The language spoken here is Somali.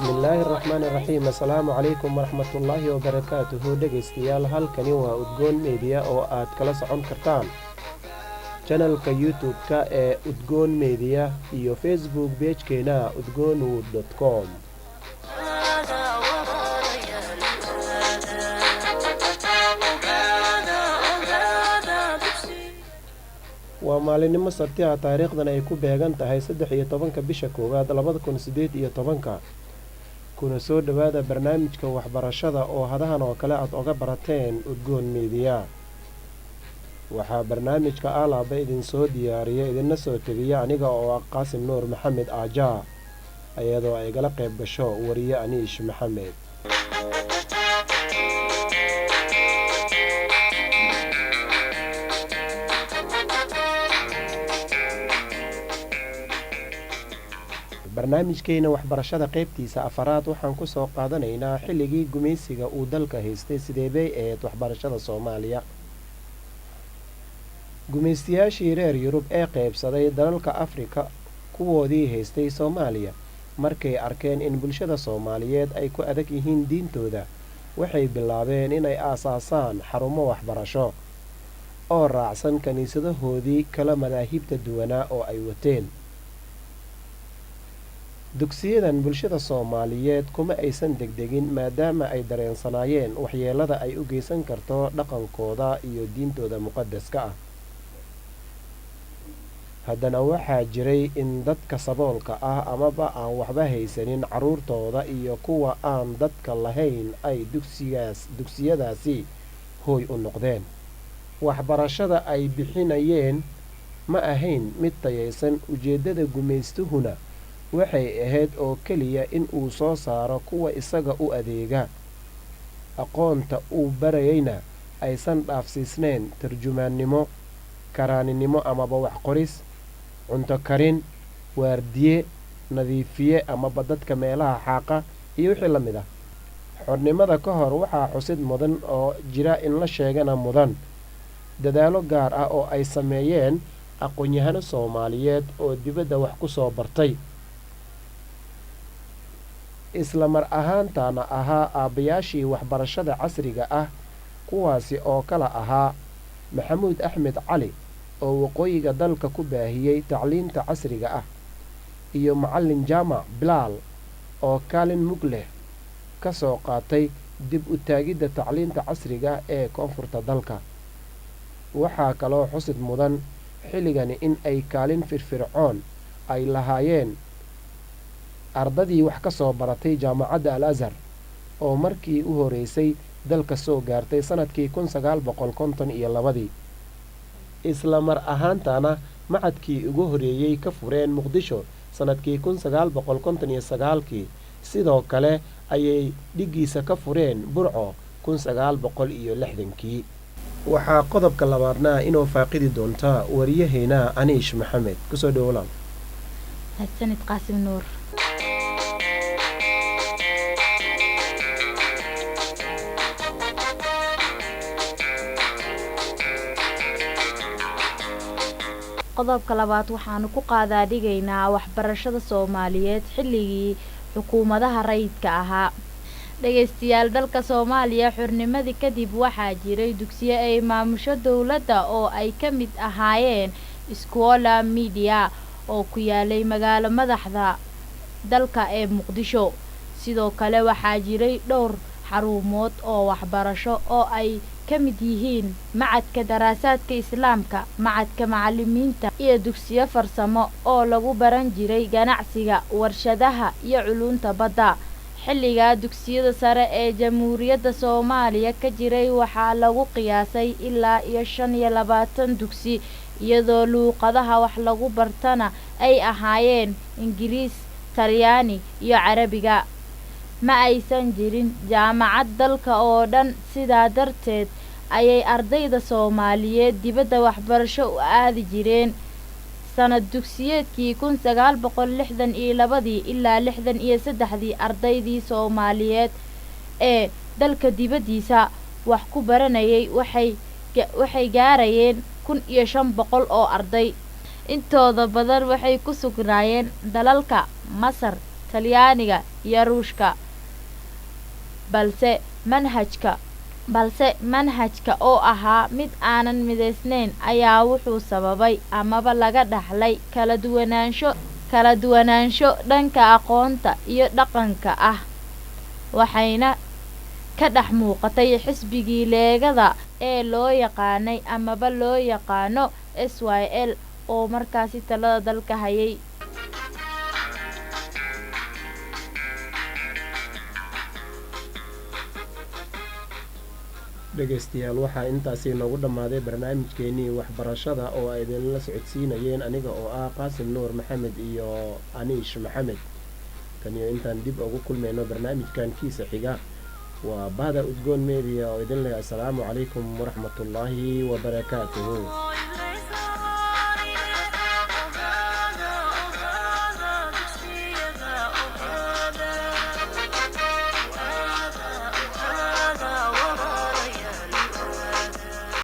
bismillaahi raxmaani raxiim assalaamu calaykum waraxmatullaahi wabarakaatuhu dhegaystayaal halkani waa udgoon media oo aad kala socon kartaan channelka youtube-ka ee udgoon media iyo facebook page-keena udgoonwood.com waa maalinimo sabti ah taariikhdan ay ku beegan tahay 13 bisha koowaad 2018 kuna soo dhawaada barnaamijka waxbarashada oo hadahan oo kale aad oga barateen udgoon media waxaa barnaamijka alaaba idin soo diyaariya idinna soo tabiya aniga oo ah Qaasim Nuur Maxamed Aaja ayadoo ay gala qayb gasho wariye Aniish Maxamed barnaamijkeena waxbarashada qaybtiisa afaraad waxaan ku soo qaadanaynaa xilligii gumeysiga uu dalka haystay sideebay ee waxbarashada Soomaaliya gumeystiyaashii reer Yurub ee qaybsaday dalalka Afrika kuwoodii haystay Soomaaliya markay arkeen in bulshada Soomaaliyeed ay ku adag yihiin diintooda waxay bilaabeen inay aasaasaan xarumo waxbarasho oo raacsan kaniisadahoodii kala madaahibta duwanaa oo ay wateen dugsiyadan bulshada Soomaaliyeed kuma aysan degdegin maadaama ay dareensanaayeen waxyeelada ay u geysan karto dhaqankooda iyo diintooda muqaddaska ah haddana waxaa jiray in dadka saboolka ah amaba aan waxba haysanin caruurtooda iyo kuwa aan dadka lahayn ay dugsiyadaasi hooy u noqdeen waxbarashada ay bixinayeen ma ahayn mid tayaysan ujeedada gumeystuhuna waxay ahayd oo kaliya in uu soo saaro kuwa isaga u adeega aqoonta uu barayayna aysan dhaafsiisnayn tarjumaannimo karaaninimo amaba wax qoris cunto karin waardiye nadiifiye amaba dadka meelaha xaaqa iyo wixii la mid ah xornimada ka hor waxaa xusid mudan oo jira in la sheegana mudan dadaalo gaar ah oo ay sameeyeen aqoon-yahano Soomaaliyeed oo dibadda wax ku soo bartay isla mar ahaantaana ahaa aabayaashii waxbarashada casriga ah kuwaasi oo kala ahaa Maxamuud Axmed Cali oo waqooyiga dalka ku baahiyay tacliinta casriga ah iyo macallin Jaamac Bilaal oo kaalin mug leh ka soo qaatay dib u taagidda tacliinta casriga ee koonfurta dalka waxaa kaloo xusid mudan xilligani in ay kaalin firfircoon ay lahaayeen ardadii wax ka soo baratay jaamacadda Al-Azhar oo markii u horeysay dalka soo gaartay sanadkii 1952 isla mar ahaantaana macadkii ugu horeeyay ka fureen Muqdisho sanadkii 1959 sidoo kale ayay dhigiisa ka fureen Burco 1960 waxaa qodobka labaadna inuu faaqidi doonta wariyaheena Aniish Maxamed kusoo dhawaan Hasanid Qaasim Nuur qodobka labaad waxaanu ku qaadaa dhigaynaa waxbarashada Soomaaliyeed xilligii xukuumadaha rayidka ahaa dhageystayaal dalka Soomaaliya xornimadii kadib waxaa jiray dugsiyo ay maamusho dawladda oo ay ka mid ahaayeen Iskoola Media oo ku yaalay magaalo madaxda dalka ee Muqdisho sidoo kale waxaa jiray dhowr xarumood oo waxbarasho oo ay ka mid yihiin macadka daraasaadka islaamka macadka macallimiinta iyo dugsiyo farsamo oo lagu baran jiray ganacsiga warshadaha iyo culunta badda xilliga dugsiyada sare ee Jamhuuriyadda Soomaaliya ka jiray waxaa lagu qiyaasay ilaa 25 dugsi iyadoo luuqadaha wax lagu bartana ay ahaayeen Ingiriis Talyaani iyo Carabiga ma aysan jirin jaamacad dalka oo dhan sidaa darteed ayay ardayda Soomaaliyeed dibadda waxbarasho u aadi jireen sanad dugsiyeedkii 1962 ilaa 63 ardaydii Soomaaliyeed ee dalka dibadiisa wax ku baranayay waxay gaarayeen 1500 oo arday intooda badan waxay ku sugnaayeen dalalka Masar talyaaniga iyo ruushka balse manhajka oo ahaa mid aanan midaysnayn ayaa wuxuu sababay amaba laga dhaxlay kala duwanaansho dhanka aqoonta iyo dhaqanka ah waxayna ka dhex muuqatay xisbigii leegada ee loo yaqaanay amaba loo yaqaano SYL oo markaasi talada dalka hayay. dhegeystayaal waxaa intaasi noogu dhammaaday barnaamijkeenii waxbarashada oo ay idinla socodsiinayeen aniga oo ah qaasim nuur maxamed iyo aniish maxamed. tan iyo intaan dib ugu kulmayno barnaamijkan kiisa xiga waa bahda udgoon media oo idin leh assalaamu calaykum waraxmatullaahi wabarakaatuhu.